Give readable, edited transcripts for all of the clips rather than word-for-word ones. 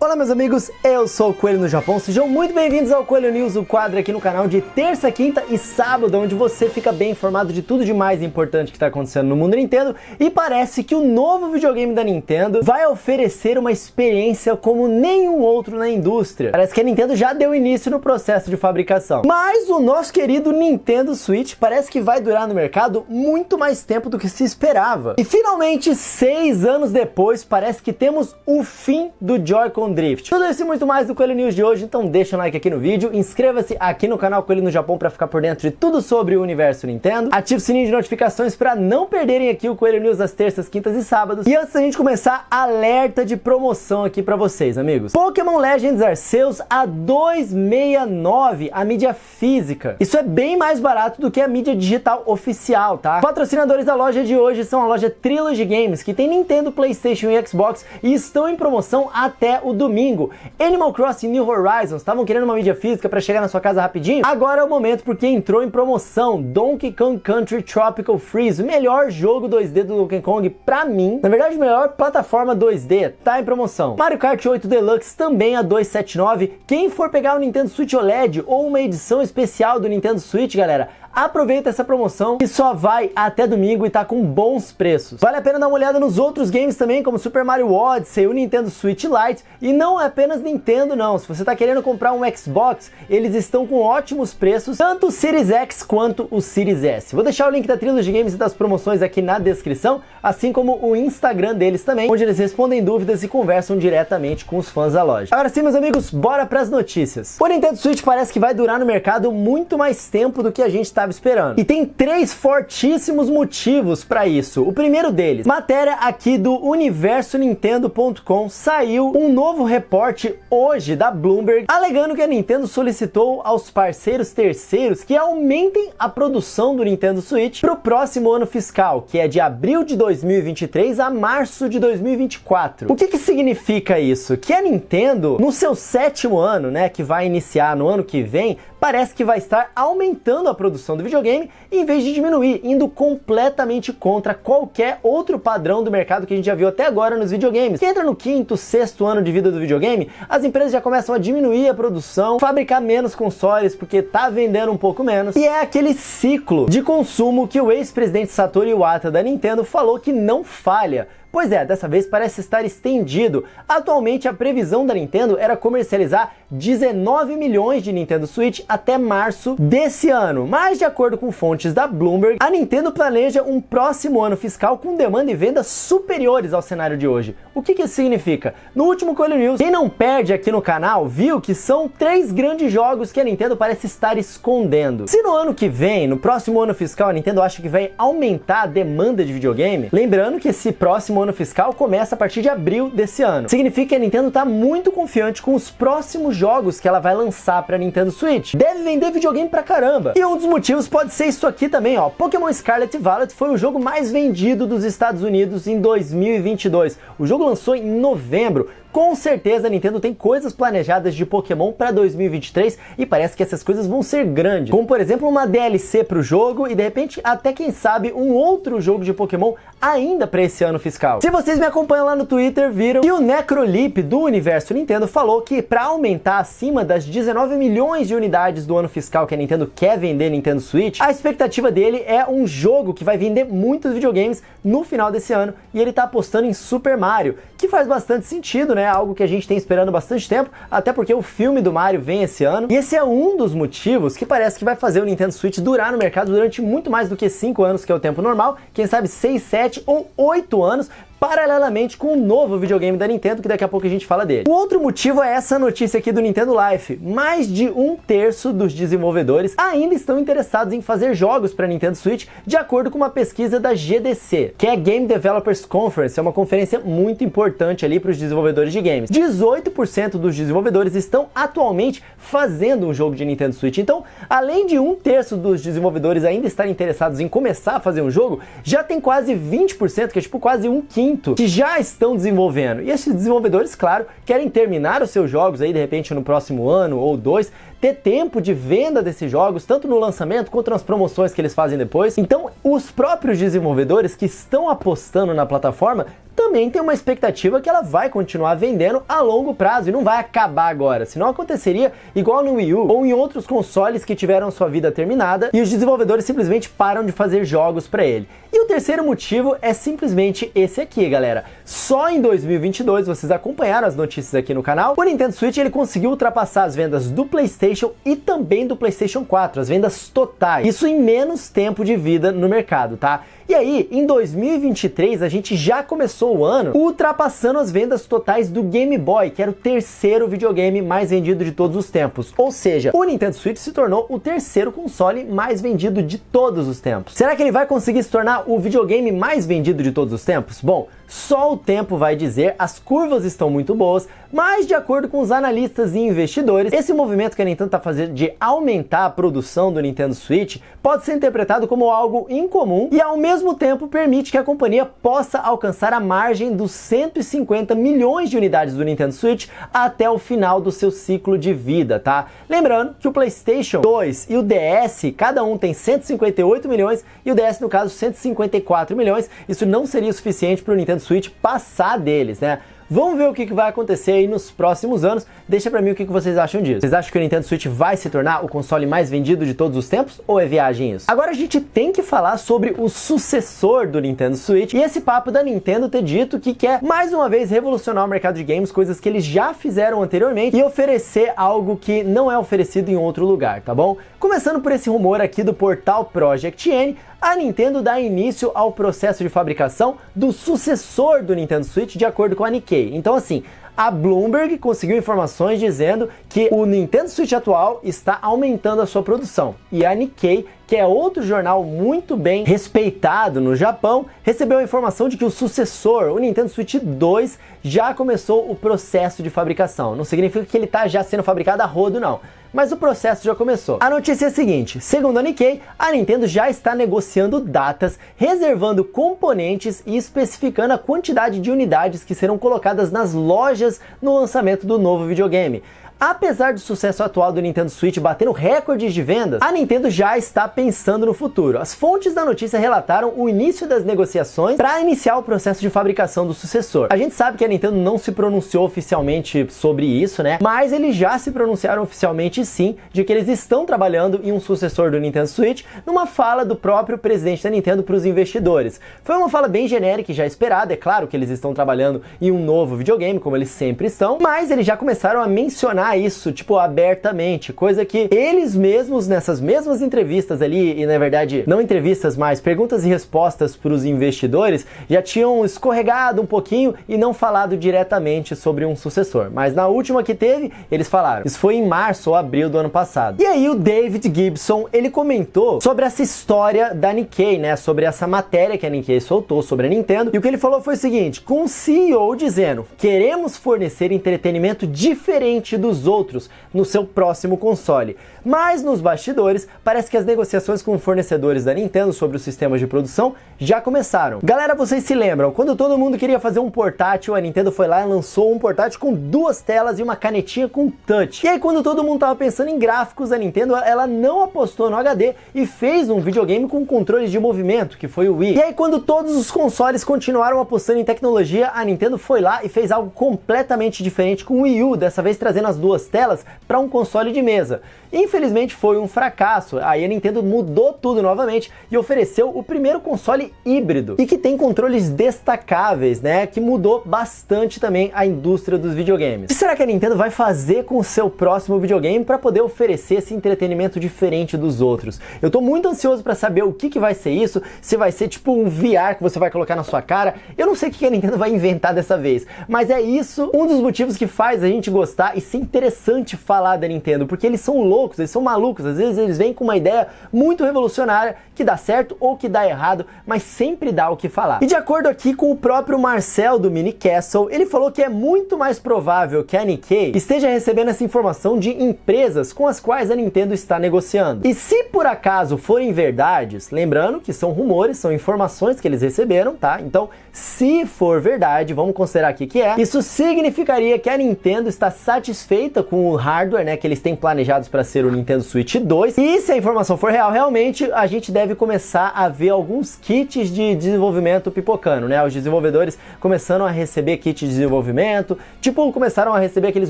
Olá meus amigos, eu sou o Coelho no Japão, sejam muito bem-vindos ao Coelho News, o quadro aqui no canal de terça, quinta e sábado, onde você fica bem informado de tudo de mais importante que está acontecendo no mundo Nintendo. E parece que o novo videogame da Nintendo vai oferecer uma experiência como nenhum outro na indústria. Parece que a Nintendo já deu início no processo de fabricação. Mas o nosso querido Nintendo Switch parece que vai durar no mercado muito mais tempo do que se esperava. E finalmente, 6 anos depois, parece que temos o fim do Joy-Con Drift. Tudo isso e muito mais do Coelho News de hoje, então deixa um like aqui no vídeo, inscreva-se aqui no canal Coelho no Japão para ficar por dentro de tudo sobre o universo Nintendo, ative o sininho de notificações para não perderem aqui o Coelho News das terças, quintas e sábados. E antes da gente começar, alerta de promoção aqui para vocês, amigos. Pokémon Legends Arceus a 269 a mídia física. Isso é bem mais barato do que a mídia digital oficial, tá? Patrocinadores da loja de hoje são a loja Trilogy Games, que tem Nintendo, PlayStation e Xbox e estão em promoção até o domingo. Animal Crossing New Horizons, estavam querendo uma mídia física para chegar na sua casa rapidinho? Agora é o momento, porque entrou em promoção Donkey Kong Country Tropical Freeze, o melhor jogo 2D do Donkey Kong pra mim, na verdade melhor plataforma 2D, tá em promoção. Mario Kart 8 Deluxe também a 279. Quem for pegar o Nintendo Switch OLED ou uma edição especial do Nintendo Switch, galera, aproveita essa promoção que só vai até domingo e tá com bons preços. Vale a pena dar uma olhada nos outros games também, como Super Mario Odyssey, o Nintendo Switch Lite, e não é apenas Nintendo não. Se você tá querendo comprar um Xbox, eles estão com ótimos preços, tanto o Series X quanto o Series S. Vou deixar o link da Trilogy Games e das promoções aqui na descrição, assim como o Instagram deles também, onde eles respondem dúvidas e conversam diretamente com os fãs da loja. Agora sim, meus amigos, bora pras notícias. O Nintendo Switch parece que vai durar no mercado muito mais tempo do que a gente estava esperando. E tem 3 fortíssimos motivos para isso. O primeiro deles, matéria aqui do universo-nintendo.com, saiu um novo reporte hoje da Bloomberg, alegando que a Nintendo solicitou aos parceiros terceiros que aumentem a produção do Nintendo Switch para o próximo ano fiscal, que é de abril de 2023 a março de 2024. O que significa isso? Que a Nintendo, no seu 7º ano, né, que vai iniciar no ano que vem, parece que vai estar aumentando a produção do videogame em vez de diminuir, indo completamente contra qualquer outro padrão do mercado que a gente já viu até agora nos videogames. Que entra no 5º, 6º ano de vida do videogame, as empresas já começam a diminuir a produção, fabricar menos consoles porque tá vendendo um pouco menos, e é aquele ciclo de consumo que o ex-presidente Satoru Iwata da Nintendo falou que não falha. Pois é, dessa vez parece estar estendido. Atualmente a previsão da Nintendo era comercializar 19 milhões de Nintendo Switch até março desse ano. Mas de acordo com fontes da Bloomberg, a Nintendo planeja um próximo ano fiscal com demanda e vendas superiores ao cenário de hoje. O que isso significa? No último Coelho News, quem não perde aqui no canal viu que são 3 grandes jogos que a Nintendo parece estar escondendo. Se no ano que vem, no próximo ano fiscal, a Nintendo acha que vai aumentar a demanda de videogame, lembrando que esse próximo ano fiscal começa a partir de abril desse ano. Significa que a Nintendo está muito confiante com os próximos jogos que ela vai lançar para Nintendo Switch. Deve vender videogame pra caramba. E um dos motivos pode ser isso aqui também, ó. Pokémon Scarlet Violet foi o jogo mais vendido dos Estados Unidos em 2022. O jogo lançou em novembro. Com certeza a Nintendo tem coisas planejadas de Pokémon para 2023 e parece que essas coisas vão ser grandes, como por exemplo uma DLC para o jogo e de repente até quem sabe um outro jogo de Pokémon ainda para esse ano fiscal. Se vocês me acompanham lá no Twitter, viram que o Necrolip do Universo Nintendo falou que para aumentar acima das 19 milhões de unidades do ano fiscal que a Nintendo quer vender Nintendo Switch, a expectativa dele é um jogo que vai vender muitos videogames no final desse ano, e ele tá apostando em Super Mario, que faz bastante sentido, né? Algo que a gente tem esperando bastante tempo, até porque o filme do Mario vem esse ano, e esse é um dos motivos que parece que vai fazer o Nintendo Switch durar no mercado durante muito mais do que 5 anos, que é o tempo normal, quem sabe 6, 7 ou 8 anos, paralelamente com o novo videogame da Nintendo, que daqui a pouco a gente fala dele. O outro motivo é essa notícia aqui do Nintendo Life. Mais de 1/3 dos desenvolvedores ainda estão interessados em fazer jogos para Nintendo Switch, de acordo com uma pesquisa da GDC, que é Game Developers Conference, é uma conferência muito importante ali para os desenvolvedores de games. 18% dos desenvolvedores estão atualmente fazendo um jogo de Nintendo Switch. Então, além de 1/3 dos desenvolvedores ainda estarem interessados em começar a fazer um jogo, já tem quase 20%, que é tipo quase 1/5 muito que já estão desenvolvendo. E esses desenvolvedores, claro, querem terminar os seus jogos aí de repente no próximo ano ou 2, ter tempo de venda desses jogos, tanto no lançamento quanto nas promoções que eles fazem depois. Então, os próprios desenvolvedores que estão apostando na plataforma também tem uma expectativa que ela vai continuar vendendo a longo prazo e não vai acabar agora, senão aconteceria igual no Wii U ou em outros consoles que tiveram sua vida terminada e os desenvolvedores simplesmente param de fazer jogos para ele. E o terceiro motivo é simplesmente esse aqui, galera. Só em 2022, vocês acompanharam as notícias aqui no canal, o Nintendo Switch ele conseguiu ultrapassar as vendas do PlayStation e também do PlayStation 4, as vendas totais. Isso em menos tempo de vida no mercado, tá? E aí, em 2023, a gente já começou o ano ultrapassando as vendas totais do Game Boy, que era o terceiro videogame mais vendido de todos os tempos. Ou seja, o Nintendo Switch se tornou o terceiro console mais vendido de todos os tempos. Será que ele vai conseguir se tornar o videogame mais vendido de todos os tempos? Bom, só o tempo vai dizer, as curvas estão muito boas, mas de acordo com os analistas e investidores, esse movimento que a Nintendo está fazendo de aumentar a produção do Nintendo Switch pode ser interpretado como algo incomum e ao mesmo tempo permite que a companhia possa alcançar a margem dos 150 milhões de unidades do Nintendo Switch até o final do seu ciclo de vida, tá? Lembrando que o PlayStation 2 e o DS, cada um tem 158 milhões e o DS, no caso, 154 milhões. Isso não seria suficiente para o Nintendo Switch passar deles, né? Vamos ver o que vai acontecer aí nos próximos anos. Deixa pra mim o que vocês acham disso. Vocês acham que o Nintendo Switch vai se tornar o console mais vendido de todos os tempos? Ou é viagem isso? Agora a gente tem que falar sobre o sucessor do Nintendo Switch e esse papo da Nintendo ter dito que quer mais uma vez revolucionar o mercado de games, coisas que eles já fizeram anteriormente, e oferecer algo que não é oferecido em outro lugar, tá bom? Começando por esse rumor aqui do portal Project N, a Nintendo dá início ao processo de fabricação do sucessor do Nintendo Switch de acordo com a Nikkei. Então assim, a Bloomberg conseguiu informações dizendo que o Nintendo Switch atual está aumentando a sua produção. E a Nikkei, que é outro jornal muito bem respeitado no Japão, recebeu a informação de que o sucessor, o Nintendo Switch 2, já começou o processo de fabricação. Não significa que ele está já sendo fabricado a rodo, não. Mas o processo já começou. A notícia é a seguinte: segundo a Nikkei, a Nintendo já está negociando datas, reservando componentes e especificando a quantidade de unidades que serão colocadas nas lojas no lançamento do novo videogame. Apesar do sucesso atual do Nintendo Switch batendo recordes de vendas, a Nintendo já está pensando no futuro. As fontes da notícia relataram o início das negociações para iniciar o processo de fabricação do sucessor. A gente sabe que a Nintendo não se pronunciou oficialmente sobre isso, né? Mas eles já se pronunciaram oficialmente sim, de que eles estão trabalhando em um sucessor do Nintendo Switch, numa fala do próprio presidente da Nintendo para os investidores. Foi uma fala bem genérica e já esperada, é claro que eles estão trabalhando em um novo videogame, como eles sempre estão, mas eles já começaram a mencionar isso, tipo, abertamente, coisa que eles mesmos, nessas mesmas entrevistas ali, e na verdade, não entrevistas, mas perguntas e respostas para os investidores, já tinham escorregado um pouquinho e não falado diretamente sobre um sucessor. Mas na última que teve, eles falaram. Isso foi em março ou abril do ano passado. E aí o David Gibson, ele comentou sobre essa história da Nikkei, né, sobre essa matéria que a Nikkei soltou sobre a Nintendo, e o que ele falou foi o seguinte: com o CEO dizendo, queremos fornecer entretenimento diferente dos outros no seu próximo console. Mas nos bastidores, parece que as negociações com fornecedores da Nintendo sobre os sistemas de produção já começaram. Galera, vocês se lembram, quando todo mundo queria fazer um portátil, a Nintendo foi lá e lançou um portátil com 2 telas e uma canetinha com touch. E aí quando todo mundo tava pensando em gráficos, a Nintendo, ela não apostou no HD e fez um videogame com controles de movimento, que foi o Wii. E aí quando todos os consoles continuaram apostando em tecnologia, a Nintendo foi lá e fez algo completamente diferente com o Wii U, dessa vez trazendo as 2 telas para um console de mesa. Infelizmente foi um fracasso, aí a Nintendo mudou tudo novamente e ofereceu o primeiro console híbrido e que tem controles destacáveis, né, que mudou bastante também a indústria dos videogames. O que será que a Nintendo vai fazer com o seu próximo videogame para poder oferecer esse entretenimento diferente dos outros? Eu tô muito ansioso para saber o que vai ser isso, se vai ser tipo um VR que você vai colocar na sua cara. Eu não sei o que a Nintendo vai inventar dessa vez, mas é isso um dos motivos que faz a gente gostar e se interessar interessante falar da Nintendo, porque eles são loucos, eles são malucos, às vezes eles vêm com uma ideia muito revolucionária que dá certo ou que dá errado, mas sempre dá o que falar. E de acordo aqui com o próprio Marcel do Mini Castle, ele falou que é muito mais provável que a Nikkei esteja recebendo essa informação de empresas com as quais a Nintendo está negociando. E se por acaso forem verdades, lembrando que são rumores, são informações que eles receberam, tá? Então, se for verdade, vamos considerar aqui que é, isso significaria que a Nintendo está satisfeita com o hardware, né, que eles têm planejados para ser o Nintendo Switch 2. E se a informação for real, realmente, a gente deve começar a ver alguns kits de desenvolvimento pipocando, né? Os desenvolvedores começando a receber kit de desenvolvimento, tipo, começaram a receber aqueles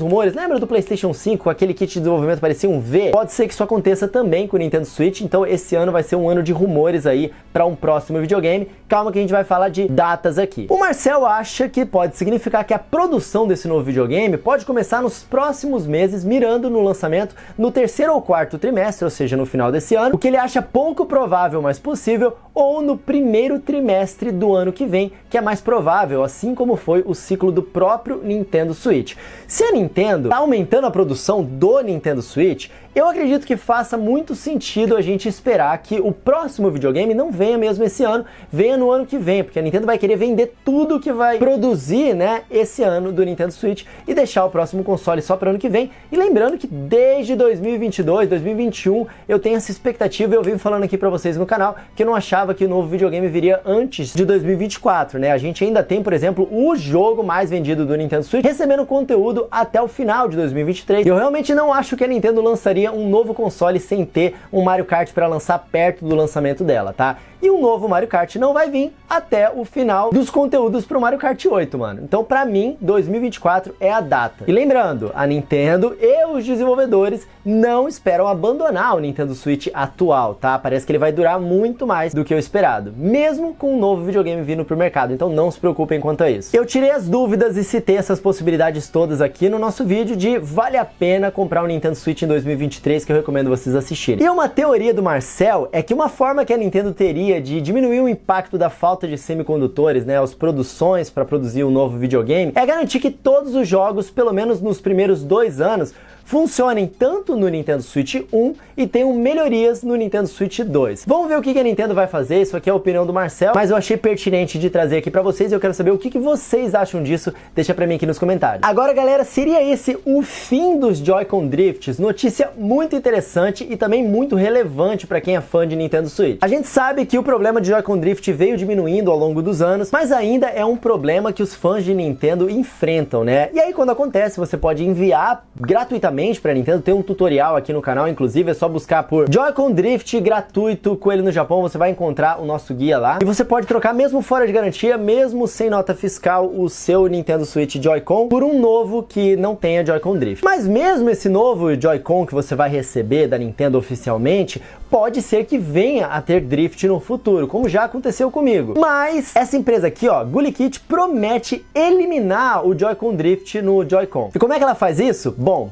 rumores, lembra do PlayStation 5, aquele kit de desenvolvimento parecia um V? Pode ser que isso aconteça também com o Nintendo Switch, então esse ano vai ser um ano de rumores aí para um próximo videogame. Calma que a gente vai falar de datas aqui. O Marcel acha que pode significar que a produção desse novo videogame pode começar nos próximos meses, mirando no lançamento no terceiro ou quarto trimestre, ou seja, no final desse ano, o que ele acha pouco provável, mas possível, ou no primeiro trimestre do ano que vem, que é mais provável, assim como foi o ciclo do próprio Nintendo Switch. Se a Nintendo está aumentando a produção do Nintendo Switch, eu acredito que faça muito sentido a gente esperar que o próximo videogame não venha mesmo esse ano, venha no ano que vem, porque a Nintendo vai querer vender tudo que vai produzir, né, esse ano do Nintendo Switch e deixar o próximo console só para o ano que vem. E lembrando que desde 2022, 2021, eu tenho essa expectativa, eu venho falando aqui para vocês no canal, que eu não achava que o novo videogame viria antes de 2024, né? A gente ainda tem, por exemplo, o jogo mais vendido do Nintendo Switch recebendo conteúdo até o final de 2023. E eu realmente não acho que a Nintendo lançaria um novo console sem ter um Mario Kart para lançar perto do lançamento dela, tá? E um novo Mario Kart não vai vir até o final dos conteúdos pro Mario Kart 8, mano. Então, pra mim, 2024 é a data. E lembrando, a Nintendo e os desenvolvedores não esperam abandonar o Nintendo Switch atual, tá? Parece que ele vai durar muito mais do que o esperado, mesmo com um novo videogame vindo pro mercado. Então, não se preocupem quanto a isso. Eu tirei as dúvidas e citei essas possibilidades todas aqui no nosso vídeo de vale a pena comprar um Nintendo Switch em 2023, que eu recomendo vocês assistirem. E uma teoria do Marcel é que uma forma que a Nintendo teria de diminuir o impacto da falta de semicondutores, né, as produções para produzir um novo videogame, é garantir que todos os jogos, pelo menos nos primeiros 2 anos, funcionem tanto no Nintendo Switch 1 e tenham melhorias no Nintendo Switch 2. Vamos ver o que a Nintendo vai fazer, isso aqui é a opinião do Marcel, mas eu achei pertinente de trazer aqui pra vocês e eu quero saber o que vocês acham disso, deixa pra mim aqui nos comentários. Agora, galera, seria esse o fim dos Joy-Con Drifts? Notícia muito interessante e também muito relevante pra quem é fã de Nintendo Switch. A gente sabe que o problema de Joy-Con Drift veio diminuindo ao longo dos anos, mas ainda é um problema que os fãs de Nintendo enfrentam, né? E aí, quando acontece, você pode enviar gratuitamente para Nintendo, tem um tutorial aqui no canal, inclusive é só buscar por Joy-Con Drift gratuito Coelho no Japão, você vai encontrar o nosso guia lá, e você pode trocar mesmo fora de garantia, mesmo sem nota fiscal, o seu Nintendo Switch Joy-Con por um novo que não tenha Joy-Con Drift. Mas mesmo esse novo Joy-Con que você vai receber da Nintendo oficialmente, pode ser que venha a ter drift no futuro, como já aconteceu comigo. Mas essa empresa aqui, ó, GuliKit, promete eliminar o Joy-Con Drift no Joy-Con. E como é que ela faz isso? Bom,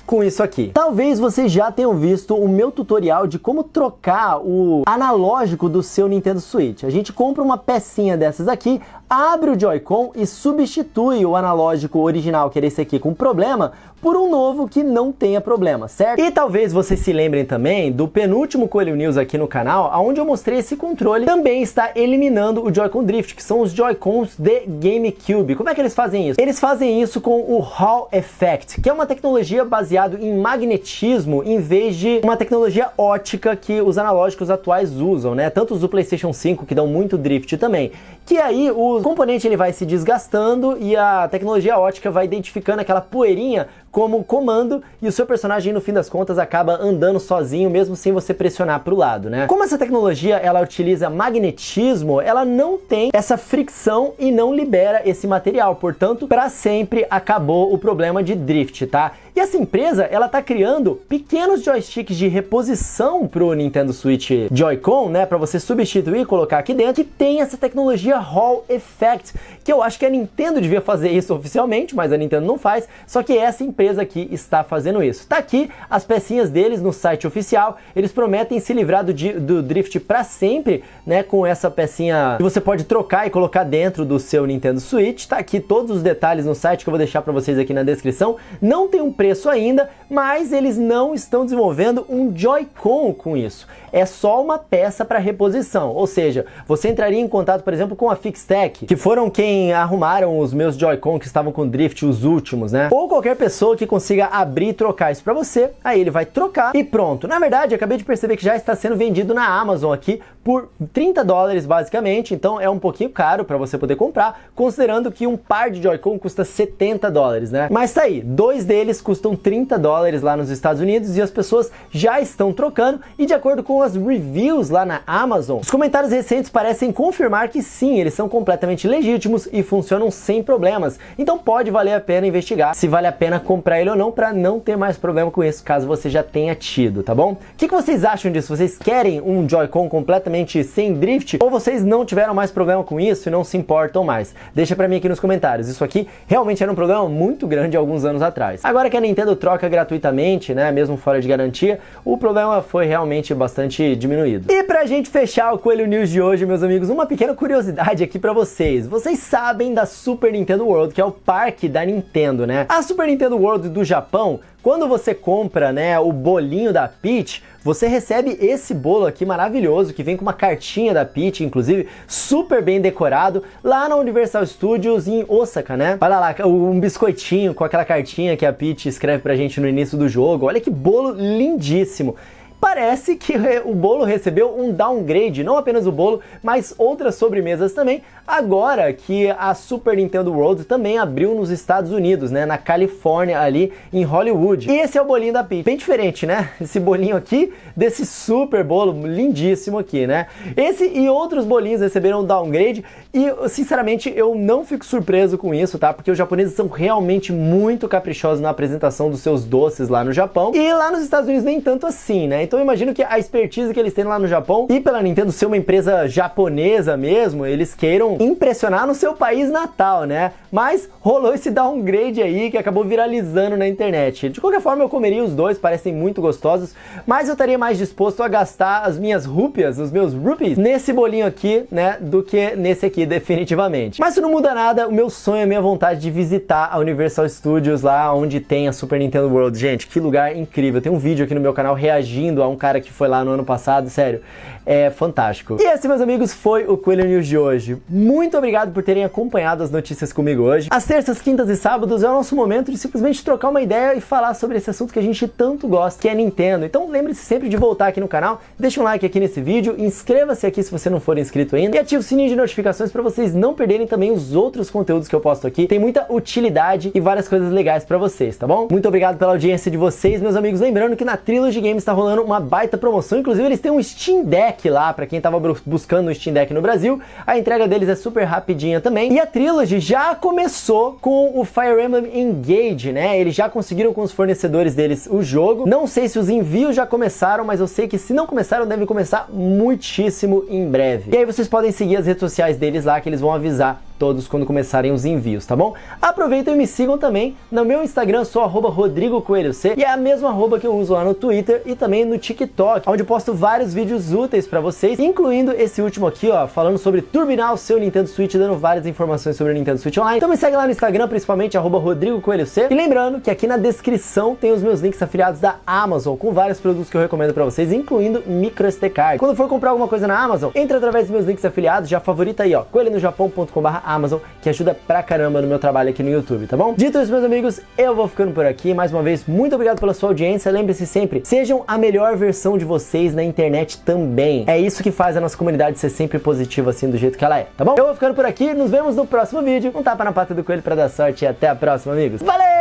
com isso aqui. Talvez vocês já tenham visto o meu tutorial de como trocar o analógico do seu Nintendo Switch. A gente compra uma pecinha dessas aqui, abre o Joy-Con e substitui o analógico original, que era esse aqui com problema, por um novo que não tenha problema, certo? E talvez vocês se lembrem também do penúltimo Coelho News aqui no canal, onde eu mostrei esse controle, também está eliminando o Joy-Con Drift, que são os Joy-Cons de GameCube. Como é que eles fazem isso? Eles fazem isso com o Hall Effect, que é uma tecnologia baseada em magnetismo, em vez de uma tecnologia ótica que os analógicos atuais usam, né? Tanto os do PlayStation 5, que dão muito drift também, que aí o componente ele vai se desgastando e a tecnologia ótica vai identificando aquela poeirinha como comando e o seu personagem, no fim das contas, acaba andando sozinho, mesmo sem você pressionar para o lado, né? Como essa tecnologia, ela utiliza magnetismo, ela não tem essa fricção e não libera esse material, portanto, para sempre acabou o problema de drift, tá? E essa empresa, ela tá criando pequenos joysticks de reposição pro Nintendo Switch Joy-Con, né, para você substituir e colocar aqui dentro, que tem essa tecnologia Hall Effect. fact que eu acho que a Nintendo devia fazer isso oficialmente, mas a Nintendo não faz, só que essa empresa aqui está fazendo isso. Tá aqui as pecinhas deles no site oficial, eles prometem se livrar do drift para sempre, né, com essa pecinha que você pode trocar e colocar dentro do seu Nintendo Switch. Tá aqui todos os detalhes no site que eu vou deixar para vocês aqui na descrição. Não tem um preço ainda, mas eles não estão desenvolvendo um Joy-Con com isso. É só uma peça para reposição, ou seja, você entraria em contato, por exemplo, com a Fixtech, que foram quem arrumaram os meus Joy-Con que estavam com drift, os últimos, né? Ou qualquer pessoa que consiga abrir e trocar isso para você, aí ele vai trocar e pronto. Na verdade, acabei de perceber que já está sendo vendido na Amazon aqui por $30 basicamente, então é um pouquinho caro para você poder comprar, considerando que um par de Joy-Con custa $70, né? Mas tá aí, 2 deles custam $30 lá nos Estados Unidos e as pessoas já estão trocando, e de acordo com as reviews lá na Amazon, os comentários recentes parecem confirmar que sim, eles são completamente legítimos e funcionam sem problemas, então pode valer a pena investigar se vale a pena comprar ele ou não, para não ter mais problema com isso, caso você já tenha tido, tá bom? O que vocês acham disso? Vocês querem um Joy-Con completamente sem drift, ou vocês não tiveram mais problema com isso e não se importam mais? Deixa pra mim aqui nos comentários. Isso aqui realmente era um problema muito grande alguns anos atrás. Agora que a Nintendo troca gratuitamente, né, mesmo fora de garantia, o problema foi realmente bastante diminuído. E pra gente fechar o Coelho News de hoje, meus amigos, uma pequena curiosidade aqui pra vocês. Vocês sabem da Super Nintendo World, que é o parque da Nintendo, né? A Super Nintendo World do Japão, quando você compra, né, o bolinho da Peach, você recebe esse bolo aqui maravilhoso, que vem com uma cartinha da Peach, inclusive, super bem decorado, lá na Universal Studios em Osaka, né? Olha lá, um biscoitinho com aquela cartinha que a Peach escreve pra gente no início do jogo. Olha que bolo lindíssimo! Parece que o bolo recebeu um downgrade, não apenas o bolo, mas outras sobremesas também, agora que a Super Nintendo World também abriu nos Estados Unidos, né, na Califórnia, ali em Hollywood. E esse é o bolinho da Peach, bem diferente, né, esse bolinho aqui, desse super bolo lindíssimo aqui, né. Esse e outros bolinhos receberam um downgrade e, sinceramente, eu não fico surpreso com isso, tá, porque os japoneses são realmente muito caprichosos na apresentação dos seus doces lá no Japão, e lá nos Estados Unidos nem tanto assim, né. Então eu imagino que a expertise que eles têm lá no Japão, e pela Nintendo ser uma empresa japonesa mesmo, eles queiram impressionar no seu país natal, né? Mas rolou esse downgrade aí que acabou viralizando na internet. De qualquer forma, eu comeria os dois, parecem muito gostosos, mas eu estaria mais disposto a gastar as minhas rúpias, os meus rupees, nesse bolinho aqui, né, do que nesse aqui, definitivamente. Mas isso não muda nada, o meu sonho, a minha vontade de visitar a Universal Studios lá onde tem a Super Nintendo World. Gente, que lugar incrível. Tem um vídeo aqui no meu canal reagindo a um cara que foi lá no ano passado, sério, é fantástico. E esse, meus amigos, foi o Coelho News de hoje. Muito obrigado por terem acompanhado as notícias comigo hoje. Às terças, quintas e sábados é o nosso momento de simplesmente trocar uma ideia e falar sobre esse assunto que a gente tanto gosta, que é Nintendo. Então lembre-se sempre de voltar aqui no canal, deixa um like aqui nesse vídeo, inscreva-se aqui se você não for inscrito ainda e ative o sininho de notificações para vocês não perderem também os outros conteúdos que eu posto aqui. Tem muita utilidade e várias coisas legais para vocês, tá bom? Muito obrigado pela audiência de vocês, meus amigos. Lembrando que na Trilogy Games tá rolando uma baita promoção, inclusive eles têm um Steam Deck lá, para quem tava buscando um Steam Deck no Brasil. A entrega deles é super rapidinha também. E a Trilogy já começou com o Fire Emblem Engage, né? Eles já conseguiram com os fornecedores deles o jogo. Não sei se os envios já começaram, mas eu sei que se não começaram, devem começar muitíssimo em breve. E aí vocês podem seguir as redes sociais deles lá, que eles vão avisar todos quando começarem os envios, tá bom? Aproveitem e me sigam também no meu Instagram, sou @RodrigoCoelhoC, e é a mesma arroba que eu uso lá no Twitter e também no TikTok, onde eu posto vários vídeos úteis pra vocês, incluindo esse último aqui, ó, falando sobre turbinar o seu Nintendo Switch, dando várias informações sobre o Nintendo Switch Online. Então me segue lá no Instagram, principalmente @RodrigoCoelhoC, e lembrando que aqui na descrição tem os meus links afiliados da Amazon, com vários produtos que eu recomendo pra vocês, incluindo microSD card. Quando for comprar alguma coisa na Amazon, entra através dos meus links afiliados, já favorita aí, ó, coelhinojapão.com/Amazon, que ajuda pra caramba no meu trabalho aqui no YouTube, tá bom? Dito isso, meus amigos, eu vou ficando por aqui. Mais uma vez, muito obrigado pela sua audiência. Lembre-se sempre, sejam a melhor versão de vocês na internet também. É isso que faz a nossa comunidade ser sempre positiva assim, do jeito que ela é, tá bom? Eu vou ficando por aqui, nos vemos no próximo vídeo. Um tapa na pata do coelho pra dar sorte e até a próxima, amigos. Valeu!